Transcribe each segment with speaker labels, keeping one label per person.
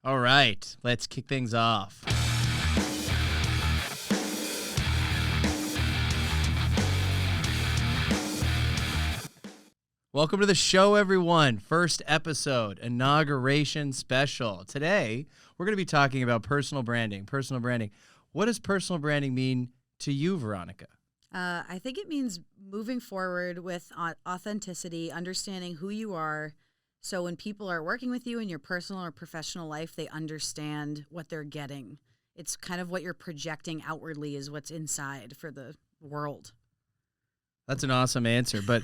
Speaker 1: All right, let's kick things off. Welcome to the show, everyone. First episode, inauguration special. Today, we're going to be talking about personal branding. Personal branding. What does personal branding mean to you, Veronica?
Speaker 2: I think it means moving forward with authenticity, understanding who you are. So when people are working with you in your personal or professional life, they understand what they're getting. It's kind of what you're projecting outwardly is what's inside for the world.
Speaker 1: That's an awesome answer. But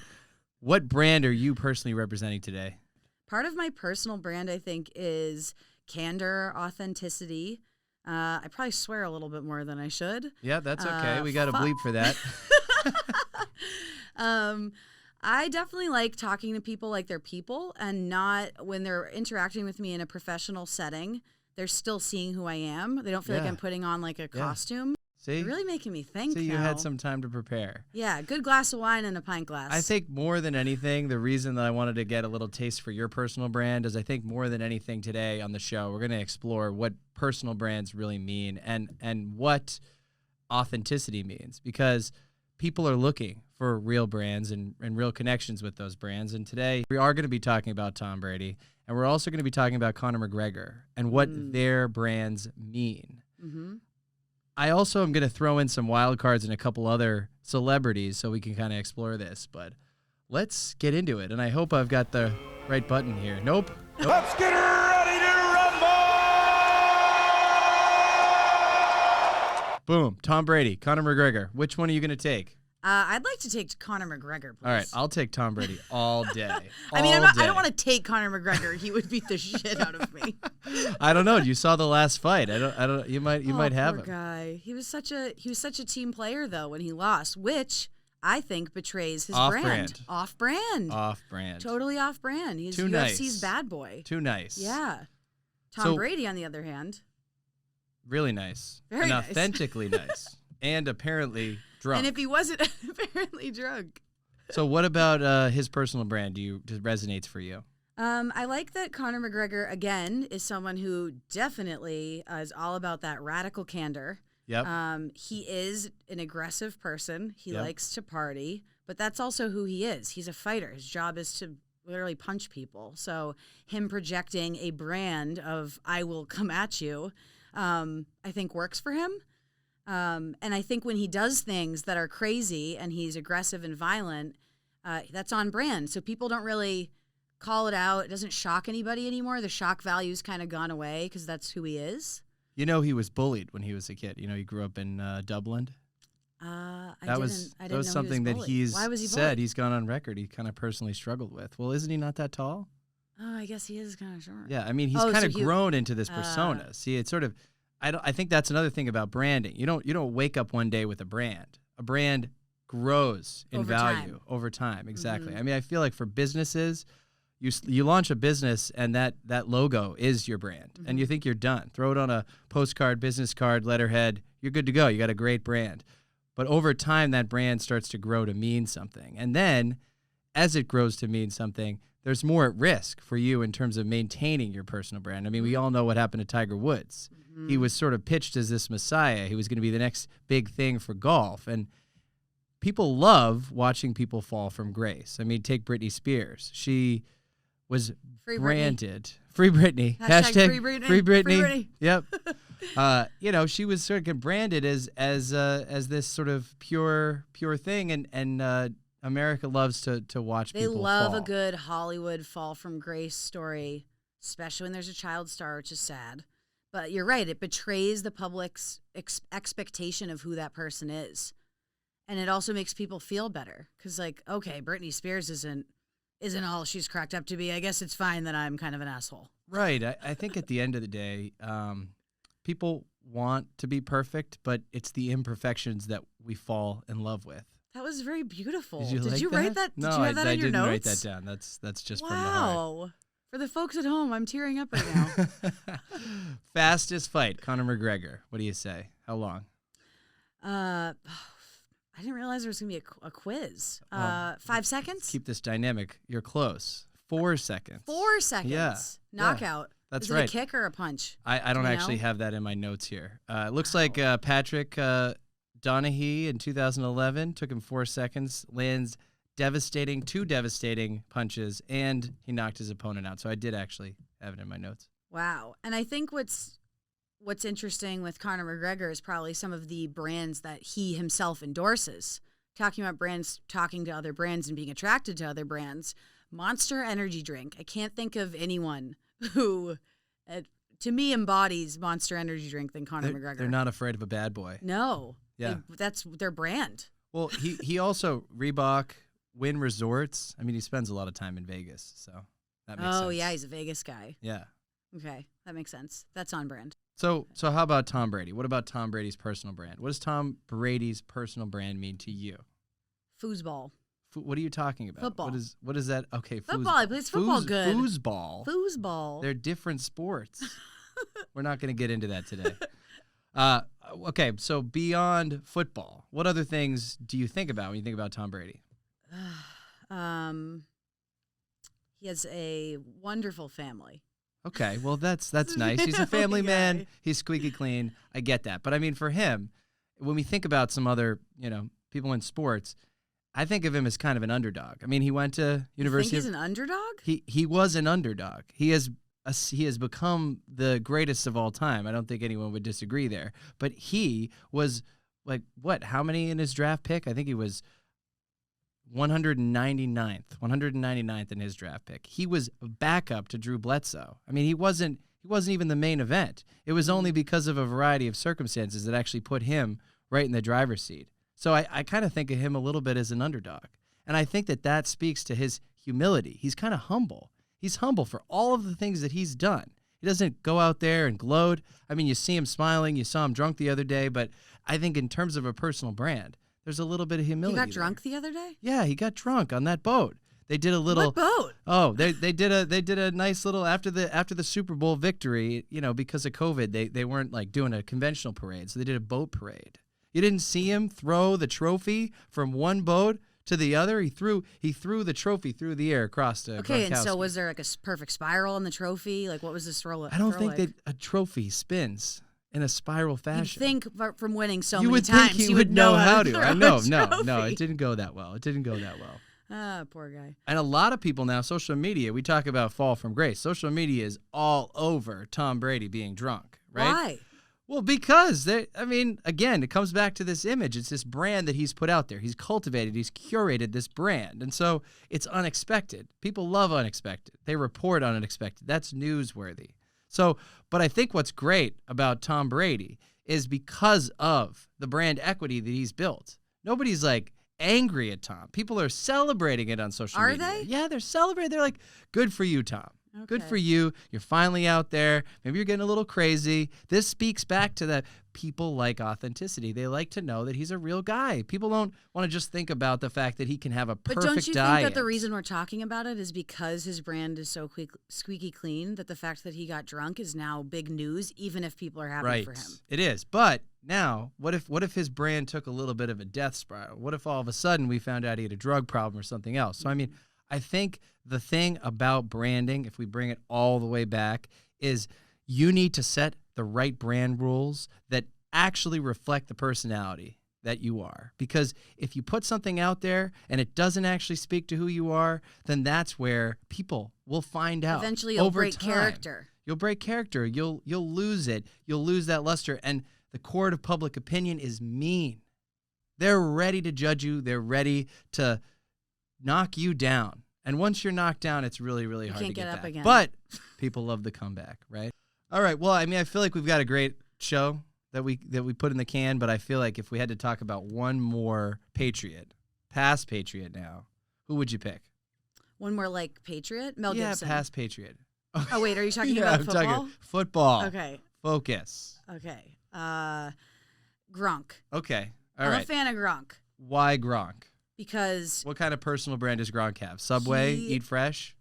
Speaker 1: what brand are you personally representing today?
Speaker 2: Part of my personal brand, I think, is candor, authenticity. I probably swear a little bit more than I should.
Speaker 1: Yeah, that's okay. We got a bleep for that.
Speaker 2: I definitely like talking to people like they're people and not when they're interacting with me in a professional setting, they're still seeing who I am. They don't feel like I'm putting on like a costume.
Speaker 1: See?
Speaker 2: You're really making me think
Speaker 1: See, you
Speaker 2: now.
Speaker 1: had some time to prepare.
Speaker 2: Yeah, good glass of wine and a pint glass.
Speaker 1: I think more than anything, the reason that I wanted to get a little taste for your personal brand is I think more than anything today on the show, we're going to explore what personal brands really mean and what authenticity means, because people are looking for real brands and real connections with those brands. And today we are going to be talking about Tom Brady, and we're also going to be talking about Conor McGregor and what their brands mean.
Speaker 2: Mm-hmm.
Speaker 1: I also am going to throw in some wild cards and a couple other celebrities so we can kind of explore this, but let's get into it. And I hope I've got the right button here. Nope.
Speaker 3: Let's get ready to rumble!
Speaker 1: Boom. Tom Brady, Conor McGregor. Which one are you going to take?
Speaker 2: I'd like to take Conor McGregor, please.
Speaker 1: All right, I'll take Tom Brady all day.
Speaker 2: I don't want to take Conor McGregor. He would beat the shit out of me.
Speaker 1: I don't know. You saw the last fight. I don't. You might have
Speaker 2: poor
Speaker 1: him.
Speaker 2: Guy. He was such a team player though when he lost, which I think betrays his
Speaker 1: Off-brand.
Speaker 2: Off-brand.
Speaker 1: Off-brand.
Speaker 2: Totally off-brand. He's
Speaker 1: Too
Speaker 2: UFC's
Speaker 1: nice.
Speaker 2: bad boy.
Speaker 1: Too nice.
Speaker 2: Yeah. Tom
Speaker 1: So-
Speaker 2: Brady, on the other hand,
Speaker 1: Really nice.
Speaker 2: Very
Speaker 1: and
Speaker 2: nice.
Speaker 1: authentically nice. And apparently drunk.
Speaker 2: and if he wasn't apparently drunk.
Speaker 1: So what about his personal brand resonates for you?
Speaker 2: I like that Conor McGregor, again, is someone who definitely is all about that radical candor.
Speaker 1: Yep.
Speaker 2: He is an aggressive person. He
Speaker 1: Yep.
Speaker 2: likes to party, but that's also who he is. He's a fighter. His job is to literally punch people. So him projecting a brand of "I will come at you," I think works for him. And I think when he does things that are crazy and he's aggressive and violent, that's on brand. So people don't really call it out. It doesn't shock anybody anymore. The shock value's kind of gone away because that's who he is.
Speaker 1: You know, he was bullied when he was a kid. You know, he grew up in Dublin.
Speaker 2: I
Speaker 1: That
Speaker 2: didn't
Speaker 1: was
Speaker 2: know
Speaker 1: something
Speaker 2: he was
Speaker 1: that
Speaker 2: bullied.
Speaker 1: he's
Speaker 2: Why was he
Speaker 1: said.
Speaker 2: bullied?
Speaker 1: He's gone on record. He kind of personally struggled with. Well, isn't he not that tall?
Speaker 2: Oh, I guess he is kind of short.
Speaker 1: Yeah, I mean, he's
Speaker 2: Oh,
Speaker 1: kind
Speaker 2: so
Speaker 1: of
Speaker 2: he-
Speaker 1: grown into this persona. See, it's sort of, I think that's another thing about branding. You don't wake up one day with a brand. A brand grows in
Speaker 2: Over
Speaker 1: value
Speaker 2: time.
Speaker 1: over time. Exactly.
Speaker 2: Mhm.
Speaker 1: I mean, I feel like for businesses, you launch a business and that logo is your brand, and you think you're done. Throw it on a postcard, business card, letterhead. You're good to go. You got a great brand. But over time, that brand starts to grow to mean something, and then as it grows to mean something, there's more at risk for you in terms of maintaining your personal brand. I mean, we all know what happened to Tiger Woods. He was sort of pitched as this messiah. He was going to be the next big thing for golf. And people love watching people fall from grace. I mean, take Britney Spears. She was
Speaker 2: Free Britney.
Speaker 1: branded. Free Britney.
Speaker 2: Hashtag free Britney.
Speaker 1: Free Britney.
Speaker 2: Free Britney.
Speaker 1: Yep. You know, she was sort of branded as this sort of pure thing. And America loves to watch
Speaker 2: They
Speaker 1: people
Speaker 2: love
Speaker 1: fall.
Speaker 2: a good Hollywood fall from grace story, especially when there's a child star, which is sad. But you're right. It betrays the public's expectation of who that person is. And it also makes people feel better. Because, like, okay, Britney Spears isn't all she's cracked up to be. I guess it's fine that I'm kind of an asshole.
Speaker 1: Right. I think at the end of the day, people want to be perfect, but it's the imperfections that we fall in love with.
Speaker 2: That was very beautiful.
Speaker 1: Did you
Speaker 2: write that?
Speaker 1: No,
Speaker 2: Did you have that
Speaker 1: I
Speaker 2: in your
Speaker 1: didn't
Speaker 2: notes?
Speaker 1: write that down. That's just from the heart.
Speaker 2: Wow. For the folks at home, I'm tearing up right now.
Speaker 1: Fastest fight, Conor McGregor. What do you say? How long?
Speaker 2: I didn't realize there was going to be a quiz.
Speaker 1: Well,
Speaker 2: 5 seconds?
Speaker 1: Keep this dynamic. You're close. 4 seconds.
Speaker 2: 4 seconds.
Speaker 1: Yeah.
Speaker 2: Knockout.
Speaker 1: That's
Speaker 2: Is it
Speaker 1: right.
Speaker 2: a kick or a punch?
Speaker 1: I don't
Speaker 2: Do you
Speaker 1: actually
Speaker 2: know?
Speaker 1: have that in my notes here. It looks like Patrick Donahue in 2011 took him 4 seconds, lands two devastating punches, and he knocked his opponent out. So I did actually have it in my notes.
Speaker 2: Wow. And I think what's interesting with Conor McGregor is probably some of the brands that he himself endorses. Talking about brands, talking to other brands and being attracted to other brands. Monster Energy drink. I can't think of anyone who, to me, embodies Monster Energy drink than Conor McGregor.
Speaker 1: They're not afraid of a bad boy.
Speaker 2: No.
Speaker 1: Yeah.
Speaker 2: That's their brand.
Speaker 1: Well, he also, Reebok, Wynn Resorts. I mean, he spends a lot of time in Vegas, so that makes sense.
Speaker 2: Oh, yeah, he's a Vegas guy.
Speaker 1: Yeah.
Speaker 2: Okay, that makes sense. That's on brand.
Speaker 1: So how about Tom Brady? What about Tom Brady's personal brand? What does Tom Brady's personal brand mean to you?
Speaker 2: Foosball.
Speaker 1: What are you talking about?
Speaker 2: Football.
Speaker 1: What is that? Okay,
Speaker 2: Football. He plays football good.
Speaker 1: Foosball.
Speaker 2: Foosball.
Speaker 1: They're different sports. We're not going to get into that today. Okay, so beyond football, what other things do you think about when you think about Tom Brady?
Speaker 2: He has a wonderful family.
Speaker 1: Okay, well that's nice. He's a family man.
Speaker 2: guy.
Speaker 1: He's squeaky clean. I get that. But I mean, for him, when we think about some other, people in sports, I think of him as kind of an underdog. I mean, he went to University.
Speaker 2: You think he's an underdog?
Speaker 1: He was an underdog. He has become the greatest of all time. I don't think anyone would disagree there. But he was like what? How many in his draft pick? I think he was 199th in his draft pick. He was backup to Drew Bledsoe. I mean, he wasn't even the main event. It was only because of a variety of circumstances that actually put him right in the driver's seat. So I kind of think of him a little bit as an underdog. And I think that speaks to his humility. He's kind of humble. He's humble for all of the things that he's done. He doesn't go out there and gloat. I mean, you see him smiling. You saw him drunk the other day. But I think in terms of a personal brand, there's a little bit of humility.
Speaker 2: He got drunk the other day?
Speaker 1: Yeah, he got drunk on that boat. They did a little.
Speaker 2: What boat?
Speaker 1: Oh, they did a nice little after the Super Bowl victory. Because of COVID, they weren't like doing a conventional parade, so they did a boat parade. You didn't see him throw the trophy from one boat to the other. He threw the trophy through the air across to
Speaker 2: Okay, and so
Speaker 1: Gronkowski.
Speaker 2: was there like a perfect spiral in the trophy? Like, what was this throw?
Speaker 1: I don't think
Speaker 2: like?
Speaker 1: that a trophy spins in a spiral
Speaker 2: You'd
Speaker 1: fashion.
Speaker 2: think from winning so
Speaker 1: you
Speaker 2: many
Speaker 1: would
Speaker 2: times,
Speaker 1: think he
Speaker 2: you
Speaker 1: would know how to.
Speaker 2: throw
Speaker 1: I
Speaker 2: a
Speaker 1: know, no,
Speaker 2: trophy.
Speaker 1: it didn't go that well.
Speaker 2: Ah, poor guy.
Speaker 1: And a lot of people now, social media, we talk about fall from grace. Social media is all over Tom Brady being drunk, right?
Speaker 2: Why?
Speaker 1: Well, because, again, it comes back to this image. It's this brand that he's put out there. He's cultivated, he's curated this brand. And so it's unexpected. People love unexpected. They report on unexpected. That's newsworthy. So, but I think what's great about Tom Brady is because of the brand equity that he's built. Nobody's like angry at Tom. People are celebrating it on social
Speaker 2: Are
Speaker 1: media.
Speaker 2: they?
Speaker 1: Yeah, they're celebrating. They're like, good for you, Tom. Good
Speaker 2: Okay.
Speaker 1: for you. You're finally out there. Maybe you're getting a little crazy. This speaks back to that people like authenticity. They like to know that he's a real guy. People don't want to just think about the fact that he can have a
Speaker 2: But
Speaker 1: perfect
Speaker 2: don't you
Speaker 1: diet.
Speaker 2: think that the reason we're talking about it is because his brand is so squeaky clean that the fact that he got drunk is now big news, even if people are happy
Speaker 1: right.
Speaker 2: for him?
Speaker 1: It is. But now, what if his brand took a little bit of a death spiral? What if all of a sudden we found out he had a drug problem or something else? So, I think the thing about branding, if we bring it all the way back, is you need to set the right brand rules that actually reflect the personality that you are. Because if you put something out there and it doesn't actually speak to who you are, then that's where people will find out.
Speaker 2: Eventually, you'll
Speaker 1: over
Speaker 2: break
Speaker 1: time.
Speaker 2: character.
Speaker 1: You'll break character. You'll lose it. You'll lose that luster. And the court of public opinion is mean. They're ready to judge you. They're ready to knock you down. And once you're knocked down, it's really, really hard to
Speaker 2: can't
Speaker 1: get
Speaker 2: get up
Speaker 1: back.
Speaker 2: again.
Speaker 1: But people love the comeback, right? All right. Well, I feel like we've got a great show that we put in the can, but I feel like if we had to talk about one more Patriot, past Patriot now, who would you pick?
Speaker 2: One more like Patriot? Mel
Speaker 1: yeah,
Speaker 2: Gibson.
Speaker 1: past Patriot.
Speaker 2: Oh, wait, are you talking
Speaker 1: Yeah,
Speaker 2: about
Speaker 1: I'm
Speaker 2: football?
Speaker 1: talking football.
Speaker 2: Okay.
Speaker 1: Focus.
Speaker 2: Okay. Gronk.
Speaker 1: Okay. All
Speaker 2: I'm
Speaker 1: right.
Speaker 2: a fan of Gronk
Speaker 1: Why Gronk?
Speaker 2: because
Speaker 1: What kind of personal brand does Gronk have? Subway?
Speaker 2: He-
Speaker 1: Eat Fresh?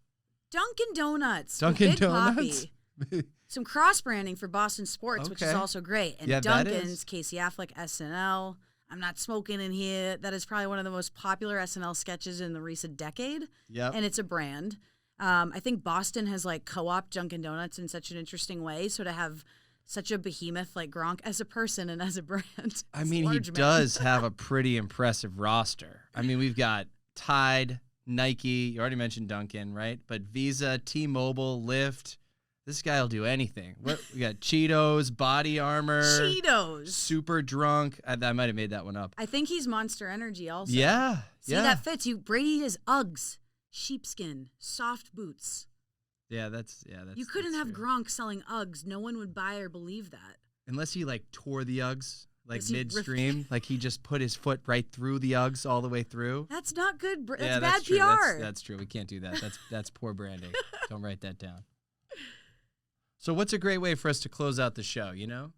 Speaker 2: Dunkin' Donuts. with
Speaker 1: Dunkin'
Speaker 2: Big
Speaker 1: Donuts?
Speaker 2: Papi. Some cross branding for Boston sports, which is
Speaker 1: Okay.
Speaker 2: also great. And
Speaker 1: Yeah, that
Speaker 2: Dunkin's,
Speaker 1: is.
Speaker 2: Casey Affleck, SNL. I'm not smoking in here. That is probably one of the most popular SNL sketches in the recent decade.
Speaker 1: Yep.
Speaker 2: And it's a brand. I think Boston has like co-opted Dunkin' Donuts in such an interesting way. So to have such a behemoth like Gronk as a person and as a brand.
Speaker 1: I mean, he does have a pretty impressive roster. I mean, we've got Tide, Nike, you already mentioned Dunkin', right? But Visa, T-Mobile, Lyft. This guy will do anything. We got Cheetos, Body Armor.
Speaker 2: Cheetos.
Speaker 1: Super Drunk. I might have made that one up.
Speaker 2: I think he's Monster Energy also.
Speaker 1: Yeah.
Speaker 2: See, that fits you. Brady has Uggs, sheepskin, soft boots.
Speaker 1: Yeah, that's
Speaker 2: You couldn't have
Speaker 1: true.
Speaker 2: Gronk selling Uggs. No one would buy or believe that.
Speaker 1: Unless he like tore the Uggs like
Speaker 2: Unless he
Speaker 1: midstream, like he just put his foot right through the Uggs all the way through.
Speaker 2: That's not good. That's
Speaker 1: Yeah,
Speaker 2: bad
Speaker 1: true.
Speaker 2: PR.
Speaker 1: That's true. We can't do that. That's poor branding. Don't write that down. So what's a great way for us to close out the show, you know?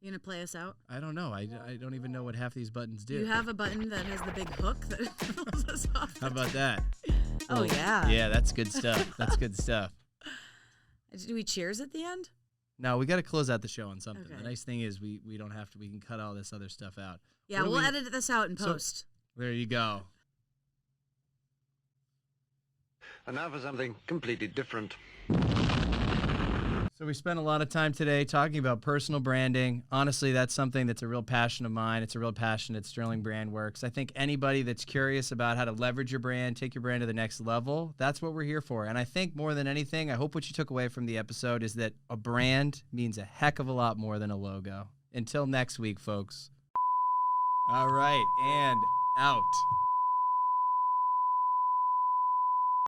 Speaker 2: You gonna play us out?
Speaker 1: I don't know. I don't even know what half these buttons do.
Speaker 2: You have a button that has the big hook that pulls us off.
Speaker 1: How about that?
Speaker 2: Oh, yeah.
Speaker 1: Yeah, that's good stuff. That's good stuff.
Speaker 2: Do we cheers at the end?
Speaker 1: No, we got to close out the show on something.
Speaker 2: Okay.
Speaker 1: The nice thing is we don't have to. We can cut all this other stuff out.
Speaker 2: Yeah,
Speaker 1: What do
Speaker 2: we'll
Speaker 1: we-
Speaker 2: edit this out in
Speaker 1: So-
Speaker 2: post.
Speaker 1: There you go.
Speaker 4: And now for something completely different.
Speaker 1: So we spent a lot of time today talking about personal branding. Honestly, that's something that's a real passion of mine. It's a real passion at Sterling Brand Works. I think anybody that's curious about how to leverage your brand, take your brand to the next level, that's what we're here for. And I think more than anything, I hope what you took away from the episode is that a brand means a heck of a lot more than a logo. Until next week, folks. All right, and out.